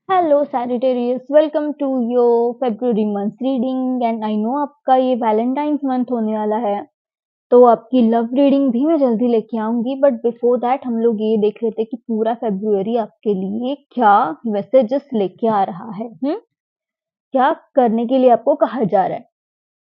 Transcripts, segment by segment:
Hello Sagittarius, welcome to your February month reading. And I know आपका ये Valentine's month होने वाला है, तो आपकी लव रीडिंग भी मैं जल्दी लेके आऊंगी। बट बिफोर दैट हम लोग ये देख लेते कि पूरा फेब्रुअरी आपके लिए क्या मैसेजेस लेके आ रहा है। क्या करने के लिए आपको कहा जा रहा है।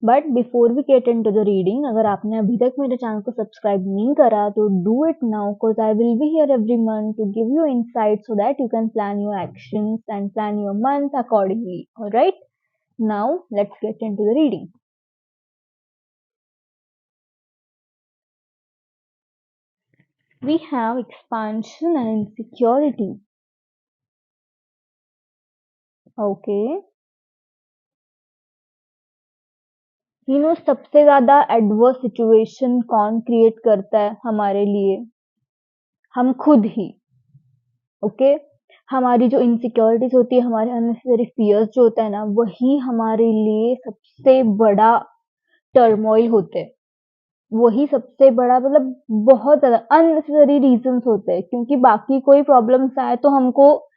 But before we get into the reading, अगर आपने अभी तक मेरे चैनल को सब्सक्राइब नहीं करा तो do it now, because I will be here every month to give you insight so that you can plan your actions and plan your month accordingly. Alright, now let's get into the reading. We have expansion and insecurity. Okay. You know, सबसे ज्यादा adverse situation कौन create करता है हमारे लिए? हम खुद ही। Okay, हमारी जो इनसिक्योरिटीज होती है, हमारे अननेसेसरी फियर्स जो होता है ना, वही हमारे लिए सबसे बड़ा टर्मोइल होते हैं। वही सबसे बड़ा, मतलब बहुत ज्यादा अननेसेसरी रीजंस होते हैं, क्योंकि बाकी कोई प्रॉब्लम्स आए तो हमको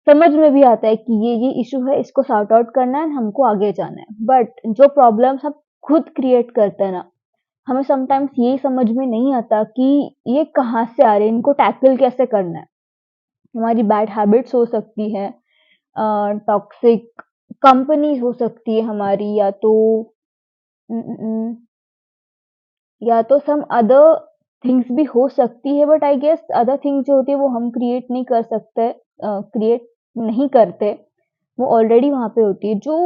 समझ में भी आता है कि ये इशू है, इसको सॉर्ट आउट करना है, हमको आगे जाना है। बट जो प्रॉब्लम्स हम खुद क्रिएट करते हैं ना, हमें समटाइम्स ये समझ में नहीं आता कि ये कहाँ से आ रहे हैं, इनको टैकल कैसे करना है। हमारी बैड हैबिट्स हो सकती है, टॉक्सिक कंपनी हो सकती है हमारी, न- न- या तो सम अदर थिंग्स भी हो सकती है। But I guess other things जो होती है वो हम क्रिएट नहीं कर सकते, क्रिएट नहीं करते, वो ऑलरेडी वहां पे होती है। जो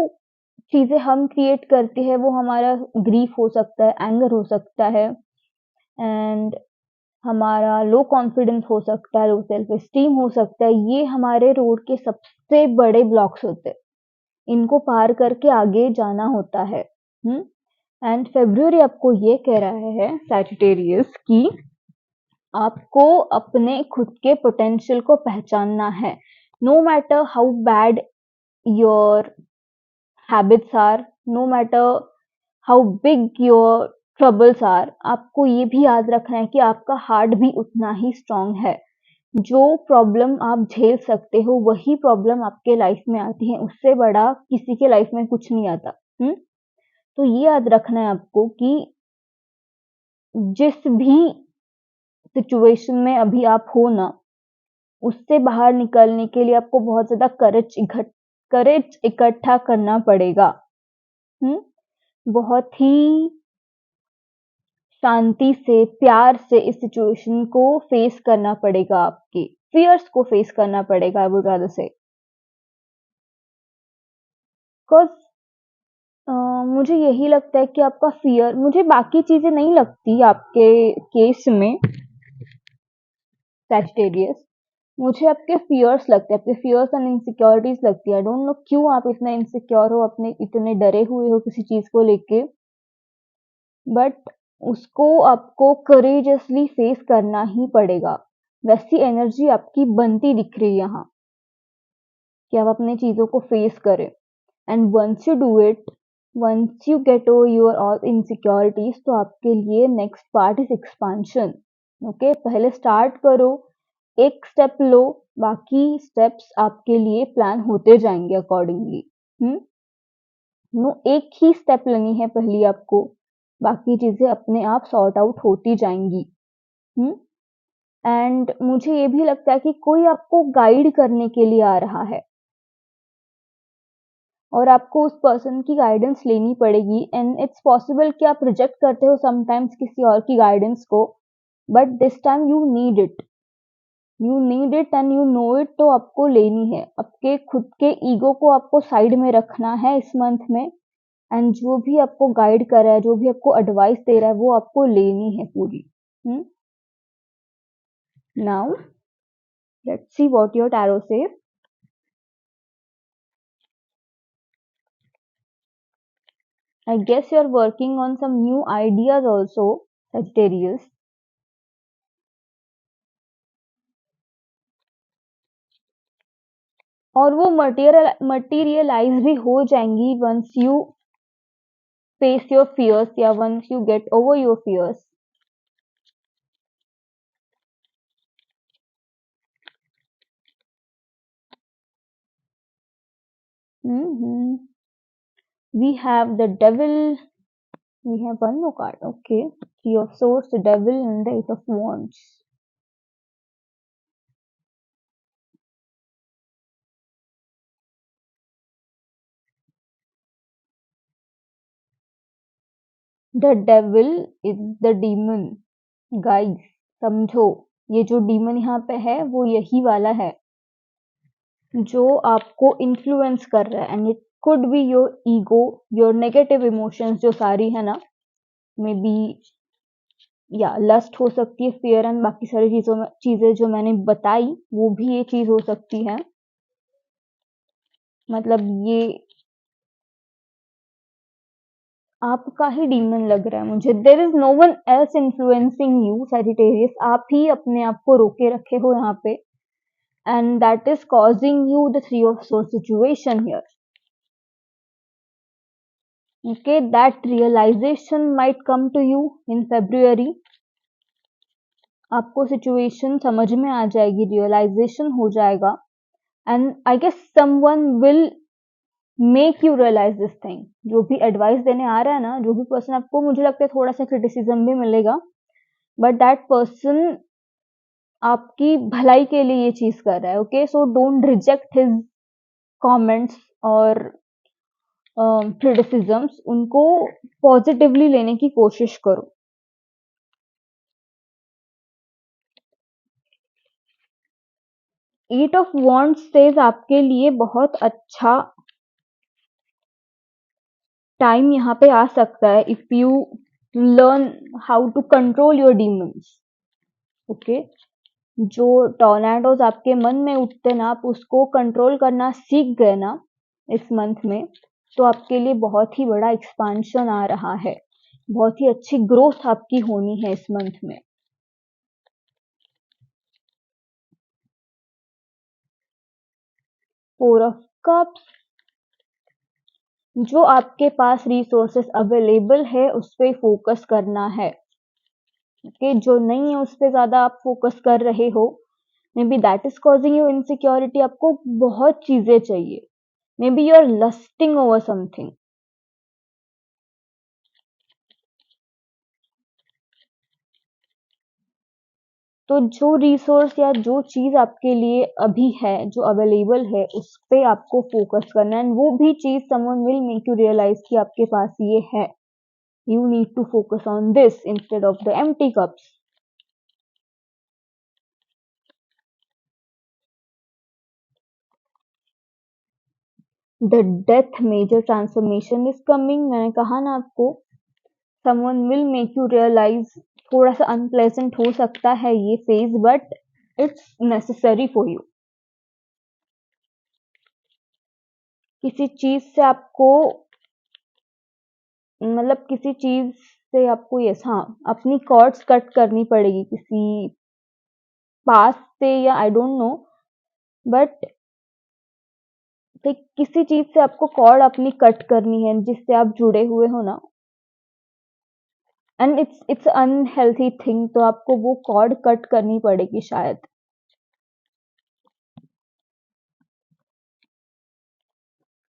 चीजें हम क्रिएट करते हैं वो हमारा ग्रीफ हो सकता है, एंगर हो सकता है, एंड हमारा लो कॉन्फिडेंस हो सकता है, लो सेल्फ एस्टीम हो सकता है। ये हमारे रोड के सबसे बड़े ब्लॉक्स होते हैं, इनको पार करके आगे जाना होता है। एंड फेब्रुअरी आपको ये कह रहा है सैजिटेरियस कि आपको अपने खुद के पोटेंशियल को पहचानना है। No matter how bad your habits are, no matter how big your troubles are, आपको ये भी याद रखना है कि आपका हार्ट भी उतना ही स्ट्रांग है। जो प्रॉब्लम आप झेल सकते हो वही प्रॉब्लम आपके लाइफ में आती है, उससे बड़ा किसी के लाइफ में कुछ नहीं आता। तो ये याद रखना है आपको कि जिस भी सिचुएशन में अभी आप हो ना, उससे बाहर निकलने के लिए आपको बहुत ज्यादा करेज इकट्ठा करना पड़ेगा। हम्म बहुत ही शांति से, प्यार से इस सिचुएशन को फेस करना पड़ेगा, आपके फियर्स को फेस करना पड़ेगा, आई वुड रादर से। बिकॉज मुझे यही लगता है कि आपका फियर, मुझे बाकी चीजें नहीं लगती आपके केस में सैजिटेरियस, मुझे आपके फियर्स लगते हैं, आपके फियर्स एंड इनसिक्योरिटीज लगती है। आई डोंट नो क्यों आप इतना इनसिक्योर हो, अपने इतने डरे हुए हो किसी चीज को लेके। बट उसको आपको करेजसली फेस करना ही पड़ेगा। वैसी एनर्जी आपकी बनती दिख रही है यहाँ, कि आप अपने चीजों को फेस करें। And once you do it, once you get over your all insecurities, तो आपके लिए next part is expansion. Okay, पहले स्टार्ट करो, एक स्टेप लो, बाकी स्टेप्स आपके लिए प्लान होते जाएंगे अकॉर्डिंगली। नो, एक ही स्टेप लेनी है पहली आपको, बाकी चीजें अपने आप सॉर्ट आउट होती जाएंगी। एंड मुझे ये भी लगता है कि कोई आपको गाइड करने के लिए आ रहा है, और आपको उस पर्सन की गाइडेंस लेनी पड़ेगी। एंड इट्स पॉसिबल कि आप रिजेक्ट करते हो समटाइम्स किसी और की गाइडेंस को, but this time you need it, you need it and you know it. तो आपको लेनी है, आपके खुद के ईगो को आपको साइड में रखना है इस मंथ में। एंड जो भी आपको गाइड कर रहा है, जो भी आपको एडवाइस दे रहा है, वो आपको लेनी है पूरी। Now let's see what your tarot says. I guess you're working on some new ideas also, Sagittarius. और वो मटेरियलाइज भी हो जाएंगी once you face your fears, या once you get over your fears. We have the devil. We have one more card. Okay. Three of Swords, the devil, and the Eight of Wands. The devil is the demon. Guys, समझो ये जो demon यहाँ पे है वो यही वाला है जो आपको इन्फ्लुएंस कर रहा है and it could be your ego, your negative emotions जो सारी है ना, मे बी या लस्ट हो सकती है, फियर एंड बाकी सारी चीजें जो मैंने बताई वो भी ये चीज हो सकती है। मतलब ये आपका ही डीमन लग रहा है मुझे। There is no one else influencing you Sagittarius, आप ही अपने आप को रोके रखे हो यहाँ पे and that is causing you the three of sword situation here. Okay, that realization might come to you in February. आपको सिचुएशन समझ में आ जाएगी, रियलाइजेशन हो जाएगा and I guess someone will make you realize this thing. जो भी advice देने आ रहा है ना, जो भी पर्सन आपको, मुझे लगता है थोड़ा सा क्रिटिसिज्म भी मिलेगा, बट दैट पर्सन आपकी भलाई के लिए ये चीज कर रहा है। Okay, so don't reject his comments और क्रिटिसिजम्स, उनको पॉजिटिवली लेने की कोशिश करो। एट ऑफ वॉन्ड्स सेज आपके लिए बहुत अच्छा टाइम यहाँ पे आ सकता है if you learn how to control your demons. Okay, जो टॉर्नेडोज आपके मन में उठते ना, आप उसको कंट्रोल करना सीख गए ना इस मंथ में, तो आपके लिए बहुत ही बड़ा एक्सपांशन आ रहा है, बहुत ही अच्छी ग्रोथ आपकी होनी है इस मंथ में। फोर ऑफ कप्स, जो आपके पास रिसोर्सेस अवेलेबल है उस पे फोकस करना है। ओके, जो नहीं है उस पे ज्यादा आप फोकस कर रहे हो, maybe that is causing you insecurity. आपको बहुत चीजें चाहिए, maybe you are lusting over something. तो जो रिसोर्स या जो चीज आपके लिए अभी है, जो अवेलेबल है, उस पे आपको फोकस करना है एंड वो भी चीज someone will make you realize कि आपके पास ये है। You need to focus on this instead of the empty cups. The death major transformation is coming. मैंने कहा ना आपको, someone will make you realize, थोड़ा सा अनप्लेजेंट हो सकता है ये phase, but it's necessary for you. किसी चीज से आपको, मतलब किसी चीज से आपको, यस हाँ, अपनी कॉर्ड्स कट करनी पड़ेगी किसी पास से, या आई डोंट नो, बट किसी चीज से आपको कॉर्ड अपनी कट करनी है जिससे आप जुड़े हुए हो ना, एंड इट्स अनहेल्थी थिंग, तो आपको वो कॉर्ड कट करनी पड़ेगी शायद।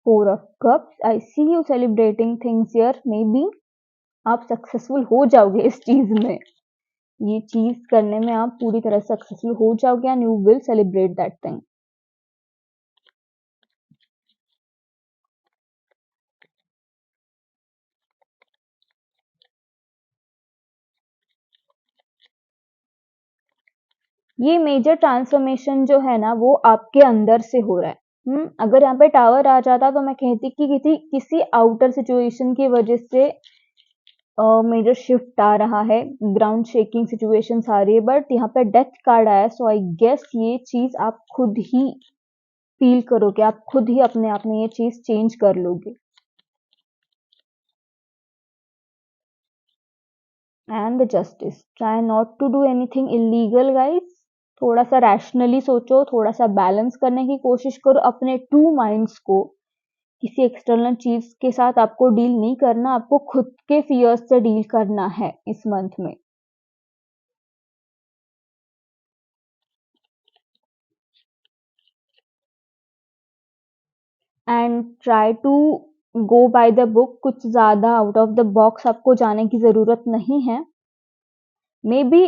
Four of cups, I see you celebrating things here. Maybe आप सक्सेसफुल हो जाओगे इस चीज में, ये चीज करने में आप पूरी तरह सक्सेसफुल हो जाओगे and you will celebrate that thing. ये मेजर ट्रांसफॉर्मेशन जो है ना, वो आपके अंदर से हो रहा है। अगर यहाँ पे टावर आ जाता तो मैं कहती कि किसी आउटर सिचुएशन की वजह से मेजर शिफ्ट आ रहा है, ग्राउंड शेकिंग सिचुएशंस आ रही है, बट यहाँ पे डेथ कार्ड आया, सो आई गेस ये चीज आप खुद ही फील करोगे, आप खुद ही अपने आप में ये चीज चेंज कर लोगे। And the justice, try not to do anything illegal guys. थोड़ा सा रैशनली सोचो, थोड़ा सा बैलेंस करने की कोशिश करो अपने टू माइंड्स को। किसी एक्सटर्नल चीज के साथ आपको डील नहीं करना, आपको खुद के फियर्स से डील करना है इस मंथ में। And try to go by the book. कुछ ज़्यादा आउट ऑफ द बॉक्स आपको जाने की ज़रूरत नहीं है। May be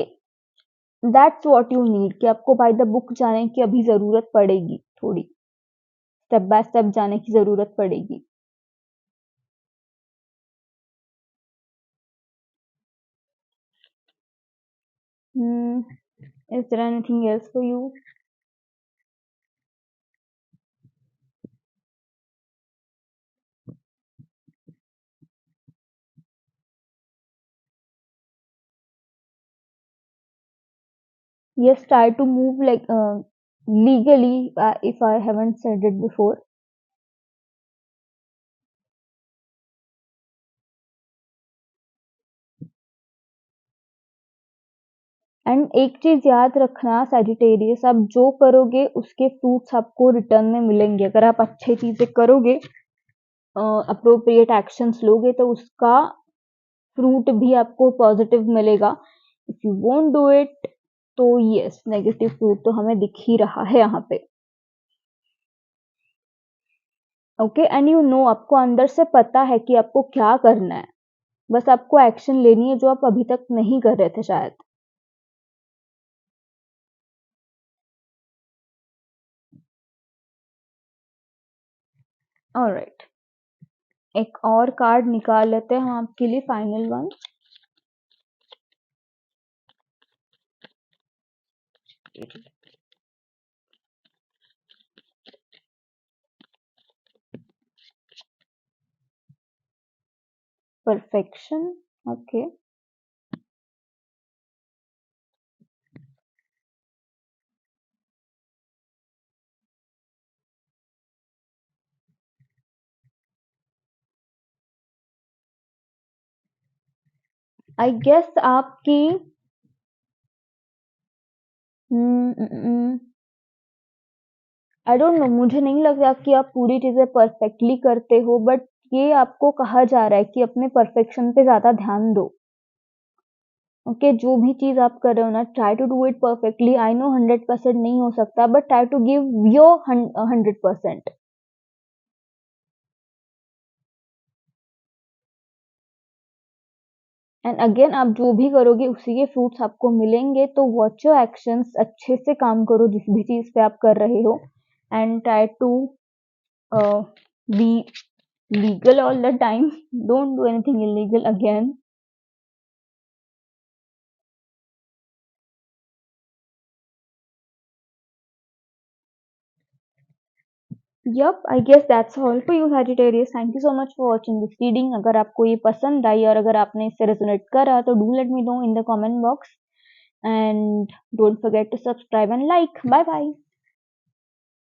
that's what you need कि आपको बाय द बुक जाने की अभी ज़रूरत पड़ेगी, थोड़ी स्टेप बाय स्टेप जाने की ज़रूरत पड़ेगी। Is there anything else for you? Yes, try to move like legally, if I haven't said it before. And एक चीज याद रखना सैजिटेरियस, आप जो करोगे उसके फ्रूट्स आपको रिटर्न में मिलेंगे। अगर आप अच्छी चीजें करोगे, अप्रोप्रिएट एक्शंस लोगे, तो उसका फ्रूट भी आपको पॉजिटिव मिलेगा। If you won't do it, तो यस, नेगेटिव फ्रूट तो हमें दिख ही रहा है यहाँ पे। ओके, एंड यू नो, आपको अंदर से पता है कि आपको क्या करना है, बस आपको एक्शन लेनी है जो आप अभी तक नहीं कर रहे थे शायद। ऑलराइट, एक और कार्ड निकाल लेते हैं हम आपके लिए, final one. Perfection, okay. I guess आपकी आई डोंट नो, मुझे नहीं लगता कि आप पूरी चीजें परफेक्टली करते हो, बट ये आपको कहा जा रहा है कि अपने परफेक्शन पे ज्यादा ध्यान दो। ओके, जो भी चीज आप कर रहे हो ना, try to do it perfectly. I know 100% नहीं हो सकता, but try to give your 100%। And again, आप जो भी करोगे उसी के फ्रूट्स आपको मिलेंगे। तो वॉच योर एक्शंस, अच्छे से काम करो जिस भी चीज पे आप कर रहे हो, and try to be legal all the time. Don't do anything illegal again. Yup, I guess that's all for you, Sagittarius. Thank you so much for watching this reading. अगर आपको ये पसंद आई और अगर आपने इससे रेजोनेट करा, तो do let me know in the comment box, and don't forget to subscribe and like. Bye bye.